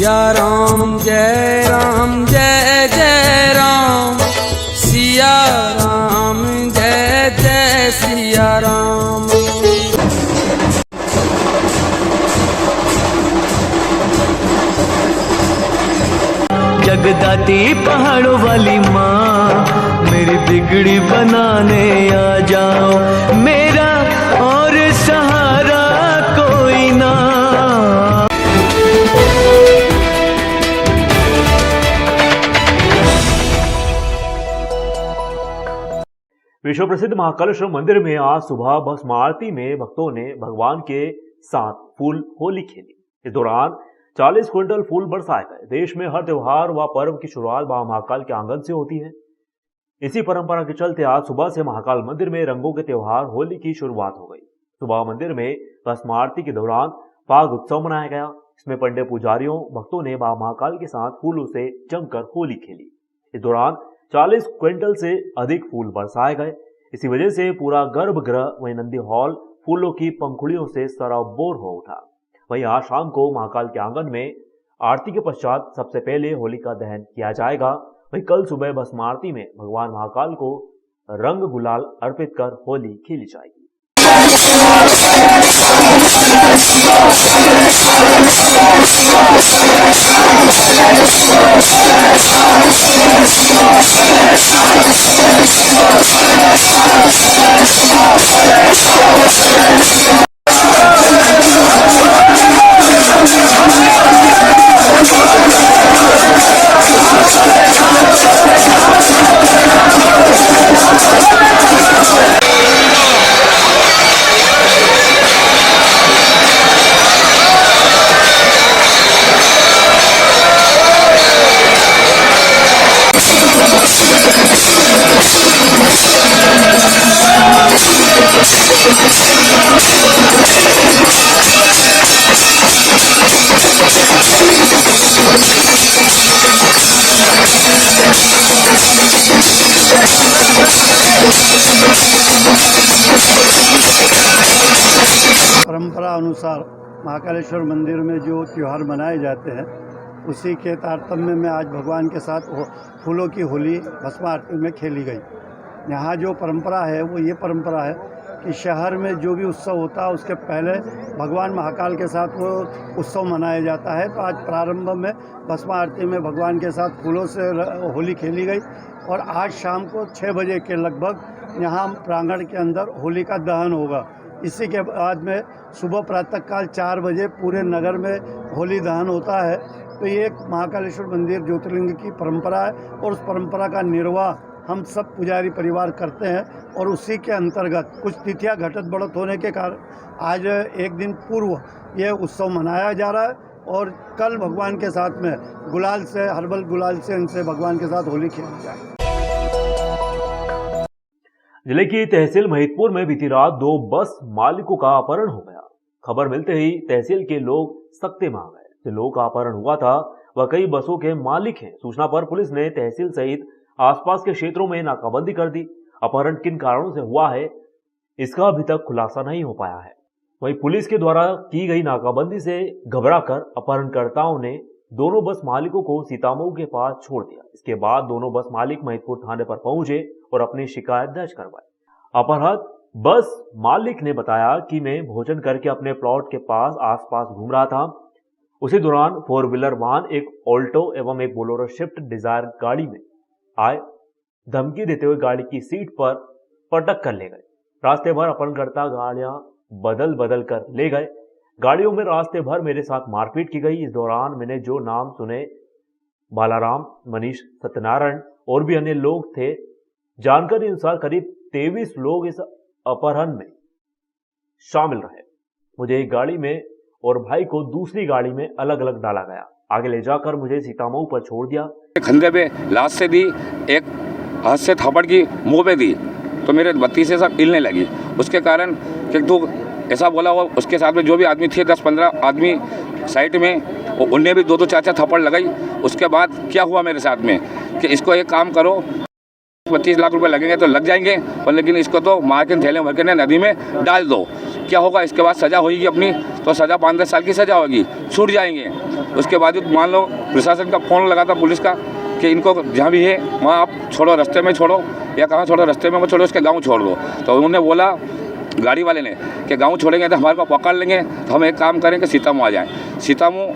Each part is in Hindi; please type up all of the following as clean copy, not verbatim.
सिया राम जय जय राम, सिया राम जय जय सिया राम। जगदाती पहाड़ों वाली माँ, मेरी बिगड़ी बनाने आ जाओ, मेरा और सहारा कोई ना। विश्व प्रसिद्ध महाकालेश्वर मंदिर में आज सुबह भस्म आरती में भक्तों ने भगवान के साथ फूल होली खेली। इस दौरान 40 क्विंटल फूल बरसाए गए। देश में हर त्योहार व पर्व की शुरुआत बाबा महाकाल के आंगन से होती है। इसी परंपरा के चलते आज सुबह से महाकाल मंदिर में रंगों के त्योहार होली की शुरुआत हो गई। सुबह मंदिर में भस्म आरती के दौरान फाग उत्सव मनाया गया। इसमें पंडित पुजारियों भक्तों ने बाबा महाकाल के साथ फूलों से जमकर होली खेली। इस दौरान 40 क्विंटल से अधिक फूल बरसाए गए। इसी वजह से पूरा गर्भगृह वही नंदी हॉल फूलों की पंखुड़ियों से सराबोर हो उठा। वहीं आज शाम को महाकाल के आंगन में आरती के पश्चात सबसे पहले होलिका दहन किया जाएगा। वहीं कल सुबह भस्म आरती में भगवान महाकाल को रंग गुलाल अर्पित कर होली खेली जाएगी। परंपरा अनुसार महाकालेश्वर मंदिर में जो त्यौहार मनाए जाते हैं उसी के तारतम्य में आज भगवान के साथ फूलों की होली भस्म आरती में खेली गई। यहाँ जो परंपरा है वो ये परंपरा है कि शहर में जो भी उत्सव होता है उसके पहले भगवान महाकाल के साथ वो उत्सव मनाया जाता है। तो आज प्रारंभ में भस्म आरती में भगवान के साथ फूलों से होली खेली गई और आज शाम को 6 बजे के लगभग यहाँ प्रांगण के अंदर होली का दहन होगा। इसी के बाद में सुबह प्रातःकाल 4 बजे पूरे नगर में होली दहन होता है। तो ये एक महाकालेश्वर मंदिर ज्योतिर्लिंग की परंपरा है और उस परंपरा का निर्वाह हम सब पुजारी परिवार करते हैं और उसी के अंतर्गत कुछ तिथियां घटत बढ़त होने के कारण आज एक दिन पूर्व ये उत्सव मनाया जा रहा है और कल भगवान के साथ में गुलाल से हर्बल गुलाल से इनसे भगवान के साथ होली खेली जाए। जिले की तहसील महिदपुर में बीती रात 2 बस मालिकों का अपहरण हो गया। खबर मिलते ही तहसील के लोग सख्ते में आ गए। जिन लोगों का अपहरण हुआ था वह कई बसों के मालिक हैं। सूचना पर पुलिस ने तहसील सहित आसपास के क्षेत्रों में नाकाबंदी कर दी। अपहरण किन कारणों से हुआ है इसका अभी तक खुलासा नहीं हो पाया है। वहीं पुलिस के द्वारा की गई नाकाबंदी से घबराकर अपहरणकर्ताओं ने दोनों बस मालिकों को सीतामऊ के पास छोड़ दिया। इसके बाद दोनों बस मालिक महिदपुर थाने पर पहुंचे और अपनी शिकायत दर्ज करवाई। अपहृत बस मालिक ने बताया कि मैं भोजन करके अपने प्लॉट के पास आसपास घूम रहा था। उसी दौरान 4 व्हीलर वाहन एक ऑल्टो एवं एक बोलेरो स्विफ्ट डिजायर गाड़ी में आए। धमकी देते हुए गाड़ी की सीट पर पटक कर ले गए। रास्ते भर अपहरणकर्ता गाड़ियां बदल बदल कर ले गए। गाड़ियों में रास्ते भर मेरे साथ मारपीट की गई। इस दौरान मैंने जो नाम सुने बालाराम, मनीष, सत्यनारायण और भी अन्य लोग थे। जानकारी अनुसार करीब 23 लोग इस अपहरण में शामिल रहे। मुझे एक गाड़ी में और भाई को दूसरी गाड़ी में अलग अलग डाला गया। आगे ले जाकर मुझे सीतामऊ पर छोड़ दिया। खंधे पे लाश से दी, एक हाथ से थप्पड़ की मुंह पे दी तो मेरे बत्ती से सब हिलने लगी। उसके कारण कि तू ऐसा बोला हुआ, उसके साथ में जो भी आदमी थे 10-15 आदमी साइड में, उनने भी 2-4 थप्पड़ लगाई। उसके बाद क्या हुआ मेरे साथ में कि इसको एक काम करो, 25 लाख रुपए लगेंगे तो लग जाएंगे, पर लेकिन इसको तो मार के थैले भर के नदी में डाल दो। क्या होगा इसके बाद? सज़ा होगी अपनी, तो सज़ा 5-10 साल की सज़ा होगी, छूट जाएंगे। उसके बाद मान लो प्रशासन का फ़ोन लगा था पुलिस का कि इनको जहाँ भी है वहाँ आप छोड़ो, रास्ते में छोड़ो या कहाँ छोड़ो, रास्ते में मत छोड़ो, उसके गाँव छोड़ दो। तो उन्होंने बोला गाड़ी वाले ने कि गाँव छोड़ेंगे तो हमारे को पकड़ लेंगे, तो हम एक काम करें कि सीतामऊ आ जाएँ। सीतामऊ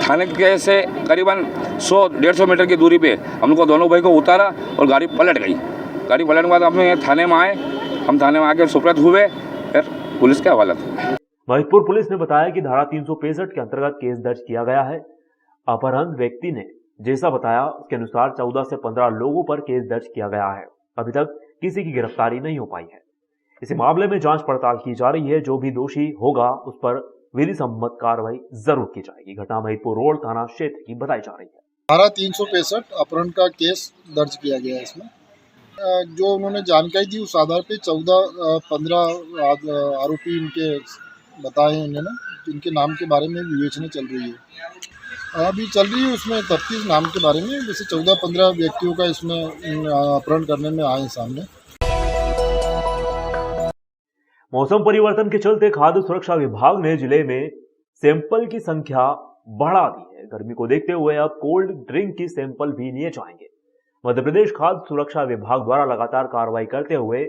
थाने के से करीबन 100-150 मीटर की दूरी पे हमको दोनों भाई को उतारा और गाड़ी पलट गई। गाड़ी पलटने के बाद हम थाने में आए, हम थाने में आके सुपुर्द हुए, फिर पुलिस के हवाले हुए। महिदपुर पुलिस ने बताया कि धारा 365 के अंतर्गत केस दर्ज किया गया है। अपहरण व्यक्ति ने जैसा बताया उसके अनुसार 14 से 15 लोगों पर केस दर्ज किया गया है। अभी तक किसी की गिरफ्तारी नहीं हो पाई है। इसी मामले में जांच पड़ताल की जा रही है। जो भी दोषी होगा उस पर विधि सम्मत कार्रवाई जरूर की जाएगी। घटना महिदपुर रोड थाना क्षेत्र की बताई जा रही है। धारा 365 अपहरण का केस दर्ज किया गया है। इसमें जो उन्होंने जानकारी दी उस आधार पे 14-15 आरोपी इनके बताए हैं उन्होंने, इनके नाम के बारे में विवेचना चल रही है, अभी चल रही है। उसमें 33 नाम के बारे में जैसे 14-15 व्यक्तियों का इसमें अपहरण करने में आए सामने। मौसम परिवर्तन के चलते खाद्य सुरक्षा विभाग ने जिले में सैंपल की संख्या बढ़ा दी है। गर्मी को देखते हुए अब कोल्ड ड्रिंक की सैंपल भी लिए जाएंगे। मध्य प्रदेश खाद्य सुरक्षा विभाग द्वारा लगातार कार्रवाई करते हुए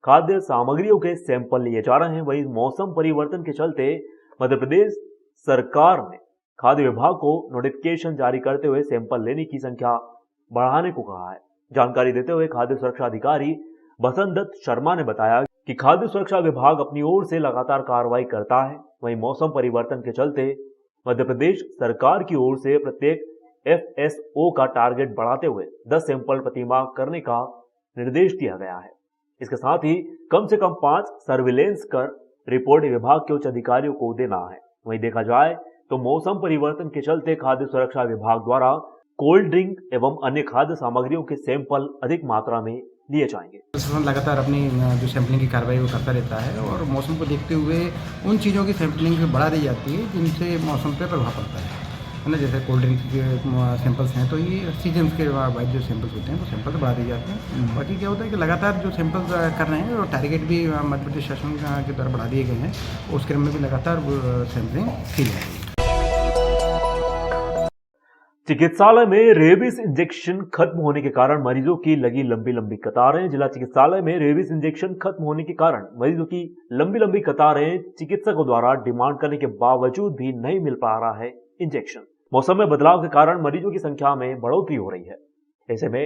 खाद्य सामग्रियों के सैंपल लिए जा रहे हैं। वहीं मौसम परिवर्तन के चलते मध्य प्रदेश सरकार ने खाद्य विभाग को नोटिफिकेशन जारी करते हुए सैंपल लेने की संख्या बढ़ाने को कहा है। जानकारी देते हुए खाद्य सुरक्षा अधिकारी बसंत दत्त शर्मा ने बताया कि खाद्य सुरक्षा विभाग अपनी ओर से लगातार कार्रवाई करता है। वहीं मौसम परिवर्तन के चलते मध्य प्रदेश सरकार की ओर से प्रत्येक FSO का टारगेट बढ़ाते हुए 10 सैंपल प्रतिमाह करने का निर्देश दिया गया है। इसके साथ ही कम से कम 5 सर्विलेंस कर रिपोर्ट विभाग के उच्च अधिकारियों को देना है। वहीं देखा जाए तो मौसम परिवर्तन के चलते खाद्य सुरक्षा विभाग द्वारा कोल्ड ड्रिंक एवं अन्य खाद्य सामग्रियों के सैंपल अधिक मात्रा में लिए जाएंगे। प्रशासन लगातार अपनी जो सैंपलिंग की कार्रवाई वो करता रहता है और मौसम को देखते हुए उन चीज़ों की सैंपलिंग बढ़ा दी जाती है जिनसे मौसम पर प्रभाव पड़ता है ना। जैसे कोल्ड ड्रिंक के सैंपल्स हैं तो ये सीजन के बाद जो सैंपल्स होते हैं वो सैंपल बढ़ा दिए जाते हैं। बाकी क्या होता है कि लगातार जो सैंपल्स कर रहे हैं और टारगेट भी मध्य प्रदेश शासन के द्वारा बढ़ा दिए गए हैं, उस क्रम में भी लगातार सैंपलिंग की जाएगी। चिकित्सालय में रेबीज इंजेक्शन खत्म होने के कारण मरीजों की लगी लंबी लंबी कतारें। जिला चिकित्सालय में रेबीज इंजेक्शन खत्म होने के कारण मरीजों की लंबी लंबी कतारें चिकित्सकों द्वारा डिमांड करने के बावजूद भी नहीं मिल पा रहा है इंजेक्शन। मौसम में बदलाव के कारण मरीजों की संख्या में बढ़ोतरी हो रही है। ऐसे में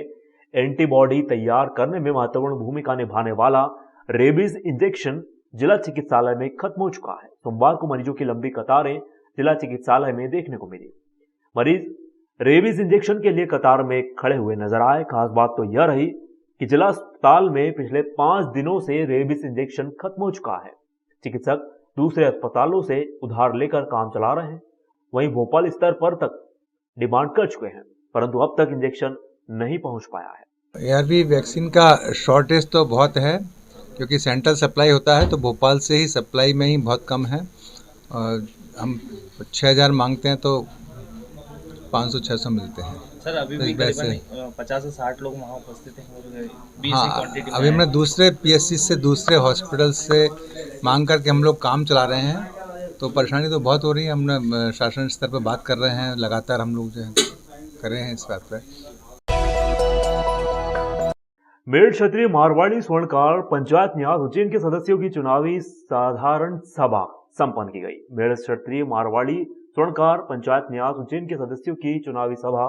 एंटीबॉडी तैयार करने में महत्वपूर्ण भूमिका निभाने वाला रेबीज इंजेक्शन जिला चिकित्सालय में खत्म हो चुका है। सोमवार को मरीजों की लंबी कतारें जिला चिकित्सालय में देखने को मिली। मरीज रेबीज इंजेक्शन के लिए कतार में खड़े हुए नजर आए। खास बात तो यह रही कि जिला अस्पताल में पिछले 5 दिनों से रेबीज इंजेक्शन खत्म हो चुका है। चिकित्सक दूसरे अस्पतालों से उधार लेकर काम चला रहे हैं। वहीं भोपाल स्तर पर तक डिमांड कर चुके हैं, परंतु अब तक इंजेक्शन नहीं पहुंच पाया है। ARV वैक्सीन का शॉर्टेज तो बहुत है क्योंकि सेंट्रल सप्लाई होता है तो भोपाल से ही सप्लाई में ही बहुत कम है। और हम 6000 मांगते हैं तो 500-600 मिलते हैं। सर अभी भी करीबन 50 से 60 लोग वहाँ उपस्थित हैं और 20 हाँ, क्वांटिटी अभी हमने दूसरे PSC से दूसरे हॉस्पिटल से मांग करके हम लोग काम चला रहे हैं, तो परेशानी तो बहुत हो रही है। हमने शासन स्तर पर बात कर रहे हैं, लगातार हम लोग जो है कर रहे हैं इस बात पर। मेरठ क्षत्रिय मारवाड़ी स्वर्णकार पंचायत न्यास उज्जैन के सदस्यों की चुनावी साधारण सभा संपन्न की गई। मेरठ क्षत्रिय मारवाड़ी स्वर्णकार पंचायत न्यास उज्जैन के सदस्यों की चुनावी सभा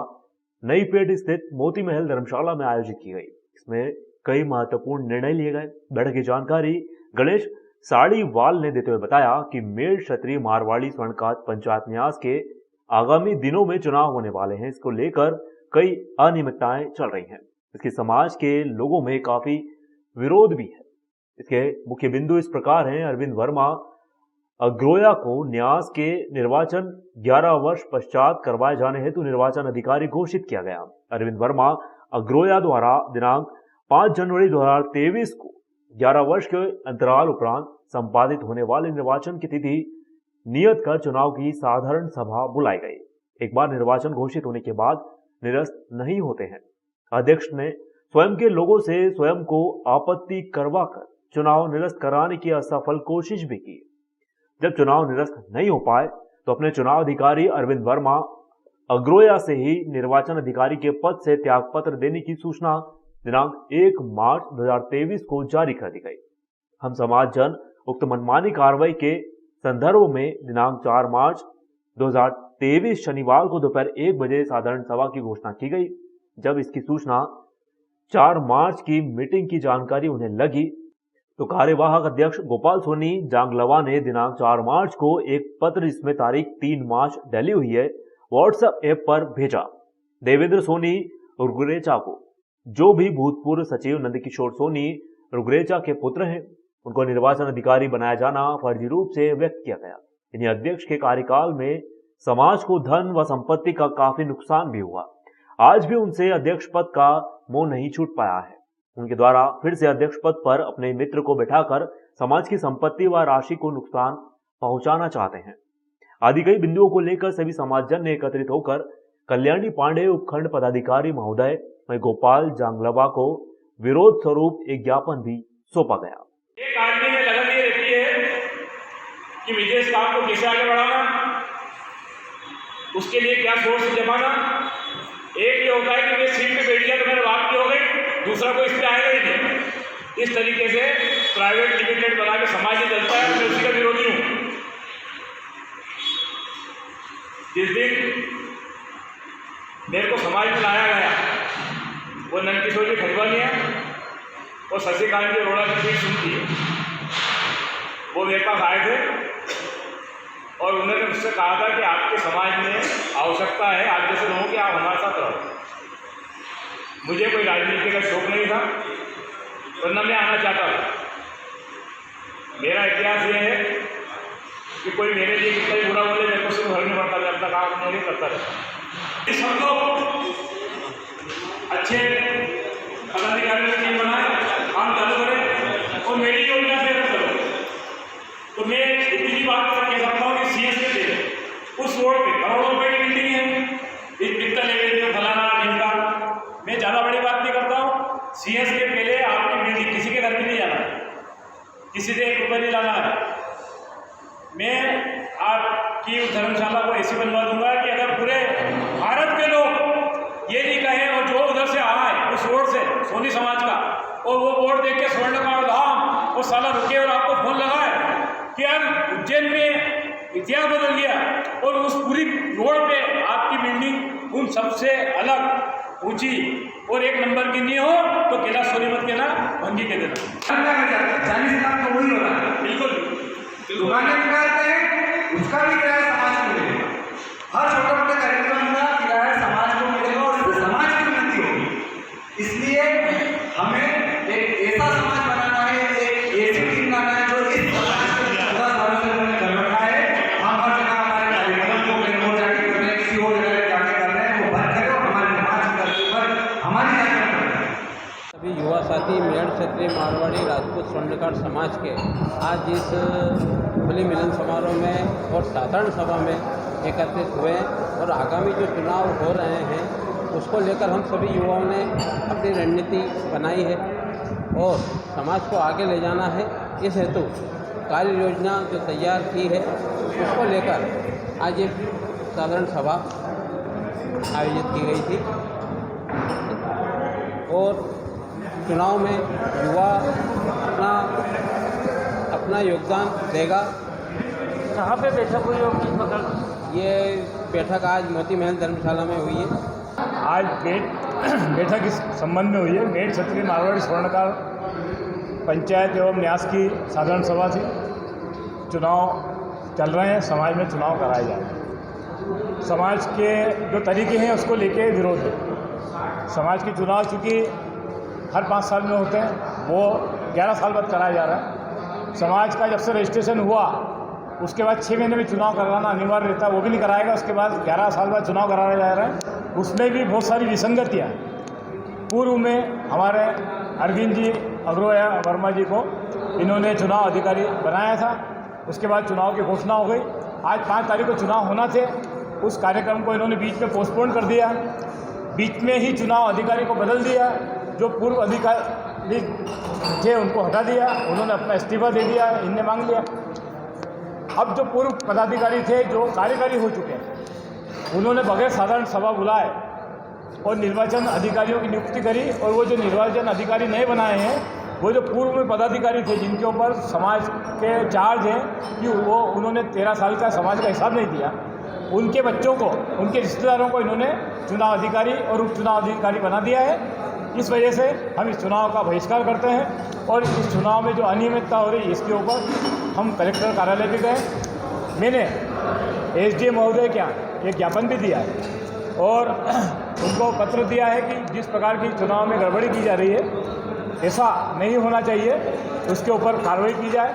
नई पेट स्थित मोती महल धर्मशाला में आयोजित की गई। इसमें कई महत्वपूर्ण निर्णय लिए गए। बैठक की जानकारी गणेश साड़ीवाल ने देते हुए बताया कि मेरठ क्षत्रिय मारवाड़ी स्वर्णकार पंचायत न्यास के आगामी दिनों में चुनाव होने वाले हैं। इसको लेकर कई अनियमितताएं चल रही हैं। इसके समाज के लोगों में काफी विरोध भी है। इसके मुख्य बिंदु इस प्रकार हैं। अरविंद वर्मा अग्रोया को न्यास के निर्वाचन 11 वर्ष पश्चात करवाए जाने हेतु निर्वाचन अधिकारी घोषित किया गया। अरविंद वर्मा अग्रोया द्वारा दिनांक 5 जनवरी 2023 को 11 वर्ष के अंतराल उपरांत संपादित होने वाले निर्वाचन की तिथि नियत कर चुनाव की साधारण सभा बुलाई गई। एक बार निर्वाचन घोषित होने के बाद निरस्त नहीं होते हैं। अध्यक्ष ने स्वयं के लोगों से स्वयं को आपत्ति करवाकर चुनाव निरस्त कराने की असफल कोशिश भी की। जब चुनाव निरस्त नहीं हो पाए तो अपने चुनाव अधिकारी अरविंद वर्मा अग्रोया से ही निर्वाचन अधिकारी के पद से त्यागपत्र देने की सूचना दिनांक 1 मार्च 2023 को जारी कर दी गई। हम समाज जन उक्त मनमानी कार्रवाई के संदर्भ में दिनांक 4 मार्च 2023 शनिवार को दोपहर 1 बजे साधारण सभा की घोषणा की गई। जब इसकी सूचना 4 मार्च की मीटिंग की जानकारी उन्हें लगी तो कार्यवाहक अध्यक्ष गोपाल सोनी जांगलवा ने दिनांक 4 मार्च को एक पत्र जिसमें तारीख 3 मार्च डली हुई है व्हाट्सएप ऐप पर भेजा। देवेंद्र सोनी रुगरेचा को, जो भी भूतपूर्व सचिव नंदकिशोर सोनी रुगरेचा के पुत्र हैं, उनको निर्वाचन अधिकारी बनाया जाना फर्जी रूप से व्यक्त किया गया। इन्हीं अध्यक्ष के कार्यकाल में समाज को धन व संपत्ति का काफी नुकसान भी हुआ। आज भी उनसे अध्यक्ष पद का मोह नहीं छूट पाया है। उनके द्वारा फिर से अध्यक्ष पद पर अपने मित्र को बैठाकर समाज की संपत्ति व राशि को नुकसान पहुंचाना चाहते हैं। आदि कई बिंदुओं को लेकर सभी समाजजन ने एकत्रित होकर कल्याणी पांडे उपखंड पदाधिकारी महोदय में गोपाल जांगलवा को विरोध स्वरूप एक ज्ञापन भी सौंपा गया। एक आदमी में लगन ये रहती है कि विदेश काम को कैसे आगे बढ़ाना, उसके लिए क्या सोर्स जमाना। एक ये होता है कि मैं सीट पे बैठ गया तो मेरे बाप की हो गई, दूसरा कोई इस पे आएगा ही नहीं। इस तरीके से प्राइवेट लिमिटेड बना के समाज ही चलता है। मैं उसी का विरोधी हूँ। जिस दिन मेरे को समाज में लाया गया वो नंदकिशोर जी खजवानिया और शशिकांत जी अरोड़ा की सीट सुनती है। वो मेरे पास आए थे और उन्होंने मुझसे कहा था कि आपके समाज में आवश्यकता है आप जैसे लोगों की, आप हमारे साथ रहो। मुझे कोई राजनीति का शौक नहीं था वरना मैं आना चाहता था। मेरा इतिहास ये है कि कोई मेरे लिए कितना ही बुरा बोले मेरे को सिर्फ घर में पड़ता था, अपना काम अपने लिए करता रहता। इस हम लोग अच्छे पदाधिकारियों की टीम बनाए, काम चालू करें और मेरी योजना से अगर करो तो मैं इतनी बात कह सकता हूँ कि सीएस के लिए उस रोड पे करोड़ों रुपए की बिल्डिंग है, इस पित्तल लेवल फलाना ढिमका। मैं ज़्यादा बड़ी बात नहीं करता हूँ। सीएस के पहले आपकी बिल्डिंग किसी के घर भी नहीं जाना, किसी से 1 रुपये नहीं लाना है। मैं आपकी उस धर्मशाला को ऐसी बनवा दूंगा कि अगर पूरे भारत के लोग ये नहीं कहें और जो उधर से आए उस रोड से सोनी समाज का और वो बोर्ड देख के स्वर्णकार धाम वो साला रुके और आपको फोन लगाए कि यार उज्जैन में इतिहास बदल गया और उस पूरी रोड पे आपकी बिल्डिंग उन सबसे अलग ऊंची और 1 नंबर की नहीं हो तो कैलाश सोनीपत के ना भंगी के देना। चालीस लाख का वही हो रहा है। बिल्कुल दुकानें निकालते हैं, उसका भी किराया समाज को मिलेगा। हर छोटे मोटे कार्यक्रम का किराया समाज को मिलेगा और समाज की उन्नति होगी। इसलिए हमें एक ऐसा समाज बनाना है, एक ऐसी टीम लाना है जो इस समाज को 10 वर्ष से उन्होंने कर रखा है। हम हर जगह हमारे कार्यक्रम को बेनमोल जाके कर रहे हैं, किसी और जगह जाके कर रहे हैं, वो बंद करें और हमारे समाज की धरती पर हमारी यात्रा करें। सभी युवा साथी मेहर क्षत्रिय मारवाड़ी राजपूत स्वर्णकार समाज के आज इस खुले मिलन समारोह में और साधारण सभा में एकत्रित हुए और आगामी जो चुनाव हो रहे हैं उसको लेकर हम सभी युवाओं ने अपनी रणनीति बनाई है और समाज को आगे ले जाना है। इस हेतु कार्य योजना जो तैयार की है उसको लेकर आज एक साधारण सभा आयोजित की गई थी और चुनाव में युवा अपना योगदान देगा। कहाँ पे बैठक हुई होगी? ये बैठक आज मोती महल धर्मशाला में हुई है। आज बैठक इस संबंध में हुई है। मेहर क्षत्रिय मारवाड़ी स्वर्णकार पंचायत एवं न्यास की साधारण सभा थी। चुनाव चल रहे हैं, समाज में चुनाव कराए जा रहे हैं। समाज के जो तरीके हैं उसको लेके विरोध है। समाज के चुनाव चूँकि हर 5 साल में होते हैं, वो 11 साल बाद कराया जा रहा है। समाज का जब से रजिस्ट्रेशन हुआ उसके बाद 6 महीने में चुनाव कराना अनिवार्य रहता है, वो भी नहीं कराएगा। उसके बाद 11 साल बाद चुनाव कराया जा रहा है। उसमें भी बहुत सारी विसंगतियाँ। पूर्व में हमारे अरविंद जी अग्रोया वर्मा जी को इन्होंने चुनाव अधिकारी बनाया था, उसके बाद चुनाव की घोषणा हो गई। आज 5 तारीख को चुनाव होना थे, उस कार्यक्रम को इन्होंने बीच में पोस्टपोन कर दिया, बीच में ही चुनाव अधिकारी को बदल दिया। जो पूर्व अधिकारी थे उनको हटा दिया, उन्होंने अपना इस्तीफा दे दिया, इनने मांग लिया। अब जो पूर्व पदाधिकारी थे जो कार्यकारी हो चुके हैं, उन्होंने बगैर साधारण सभा बुलाए और निर्वाचन अधिकारियों की नियुक्ति करी। और वो जो निर्वाचन अधिकारी नए बनाए हैं, वो जो पूर्व में पदाधिकारी थे जिनके ऊपर समाज के चार्ज हैं कि वो उन्होंने 13 साल का समाज का हिसाब नहीं दिया, उनके बच्चों को, उनके रिश्तेदारों को इन्होंने चुनाव अधिकारी और उप चुनाव अधिकारी बना दिया है। इस वजह से हम इस चुनाव का बहिष्कार करते हैं और इस चुनाव में जो अनियमितता हो रही है इसके ऊपर हम कलेक्टर कार्यालय भी गए। मैंने एसडीएम महोदय क्या एक ज्ञापन भी दिया है और उनको पत्र दिया है कि जिस प्रकार की चुनाव में गड़बड़ी की जा रही है, ऐसा नहीं होना चाहिए, उसके ऊपर कार्रवाई की जाए।